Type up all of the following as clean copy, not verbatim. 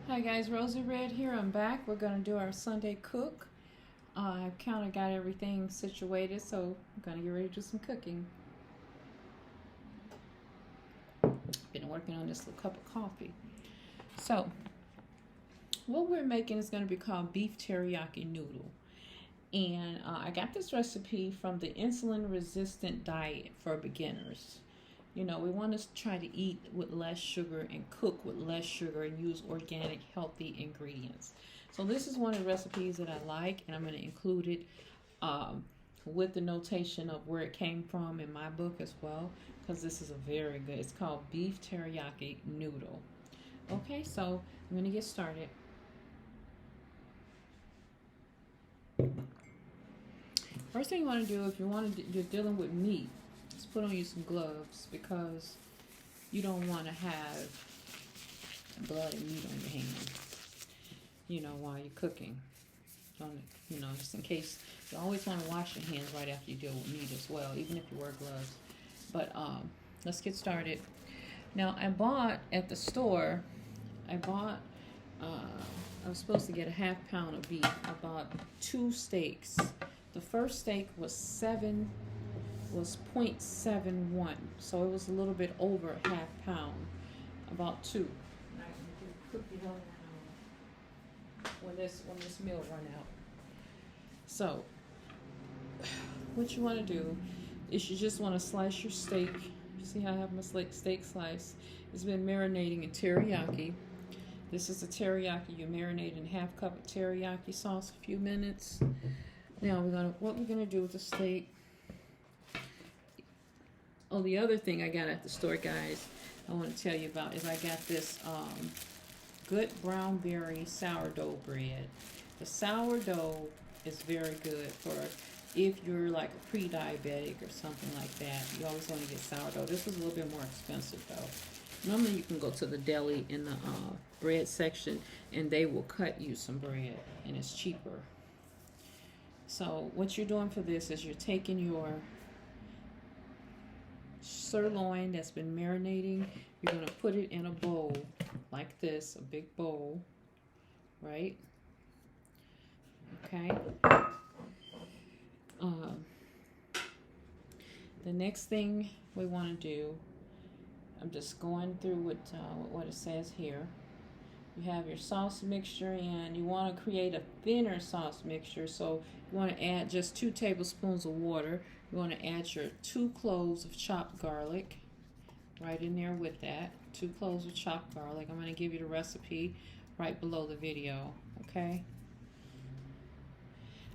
Hi guys, Rosie Red here. I'm back. We're going to do our Sunday cook. I've kind of got everything situated, so I'm going to get ready to do some cooking. Been working on this little cup of coffee. So, what we're making is going to be called beef teriyaki noodle. And I got this recipe from the insulin resistant diet for beginners. You know, we want to try to eat with less sugar and cook with less sugar and use organic, healthy ingredients. So this is one of the recipes that I like, and I'm going to include it with the notation of where it came from in my book as well, because this is a very good, it's called beef teriyaki noodle. Okay, so I'm going to get started. First thing you want to do, if you're dealing with meat, is put on you some gloves, because you don't want to have blood and meat on your hands, you know, while you're cooking. You know, just in case. You always want to wash your hands right after you deal with meat as well, even if you wear gloves. But let's get started. Now, I bought at the store, I was supposed to get a half pound of beef. I bought 2 steaks. The first steak was 0.71, so it was a little bit over a half pound, about 2. And I can cook it on when this meal run out. So what you want to do is you just want to slice your steak. You see how I have my steak slice? It's been marinating in teriyaki. This is a teriyaki. You marinate in half cup of teriyaki sauce a few minutes. Now what we're gonna do with the steak. Oh, the other thing I got at the store, guys, I want to tell you about is I got this good brown berry sourdough bread. The sourdough is very good for if you're like a pre-diabetic or something like that. You always want to get sourdough. This is a little bit more expensive though. Normally you can go to the deli in the bread section and they will cut you some bread and it's cheaper. So what you're doing for this is you're taking your sirloin that's been marinating, you're going to put it in a bowl like this, a big bowl, right? Okay. The next thing we want to do, I'm just going through what it says here. You have your sauce mixture, and you want to create a thinner sauce mixture, so you want to add just 2 tablespoons of water. You want to add your 2 cloves of chopped garlic right in there with that. 2 cloves of chopped garlic. I'm going to give you the recipe right below the video, okay?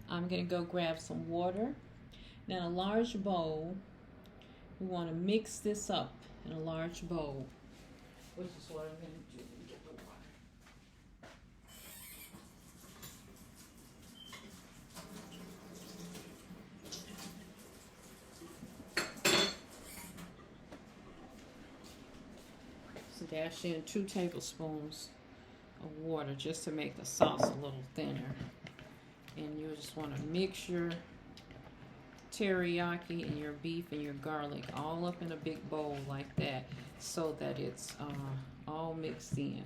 I'm going to go grab some water. Now, in a large bowl, we want to mix this up in a large bowl, which is what I'm going to do. Get the water. So dash in 2 tablespoons of water just to make the sauce a little thinner. And you just want to mix your teriyaki and your beef and your garlic all up in a big bowl like that, so that it's all mixed in.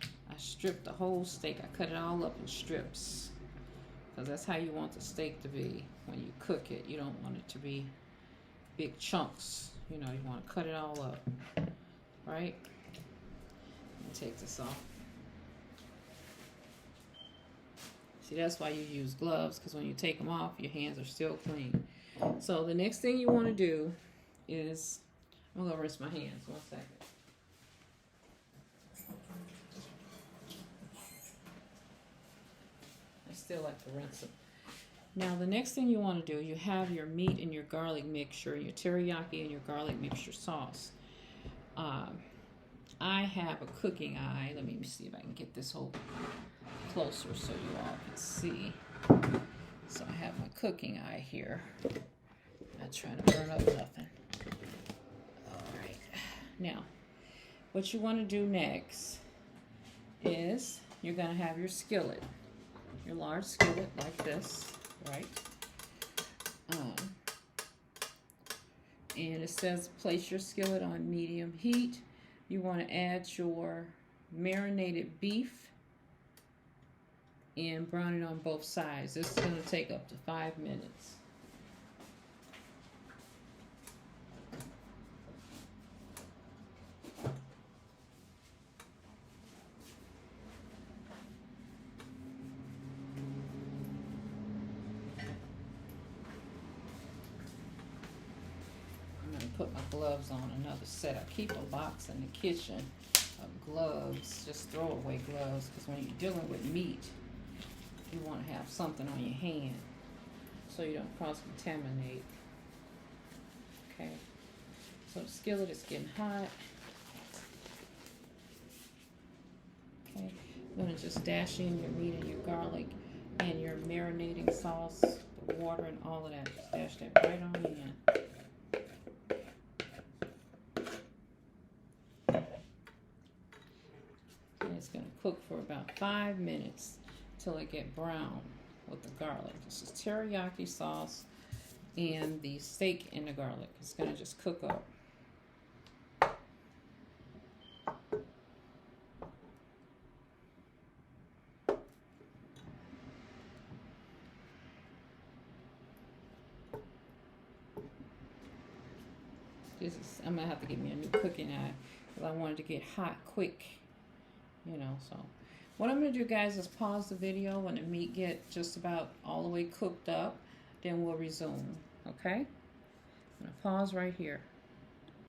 I stripped the whole steak. I cut it all up in strips, because that's how you want the steak to be when you cook it. You don't want it to be big chunks. You know, you want to cut it all up, right? Let me take this off. See, that's why you use gloves, because when you take them off, your hands are still clean. So the next thing you want to do is, I'm going to rinse my hands. 1 second. I still like to rinse them. Now, the next thing you want to do, you have your meat and your garlic mixture, your teriyaki and your garlic mixture sauce. I have a cooking eye. Let me see if I can get this over closer so you all can see. So I have my cooking eye here. Not trying to burn up nothing. Alright. Now, what you want to do next is you're going to have your skillet. Your large skillet like this, right? And it says place your skillet on medium heat. You want to add your marinated beef and brown it on both sides. This is going to take up to 5 minutes. Put my gloves on, another set. I keep a box in the kitchen of gloves, just throwaway gloves, because when you're dealing with meat, you want to have something on your hand so you don't cross-contaminate. Okay, so the skillet is getting hot. Okay, I'm going to just dash in your meat and your garlic and your marinating sauce, the water and all of that. Just dash that right on in. It's going to cook for about 5 minutes till it get brown with the garlic. This is teriyaki sauce and the steak and the garlic. It's going to just cook up. I'm going to have to get me a new cooking eye because I wanted to get hot quick. You know, so what I'm going to do, guys, is pause the video when the meat get just about all the way cooked up. Then we'll resume, okay? I'm going to pause right here.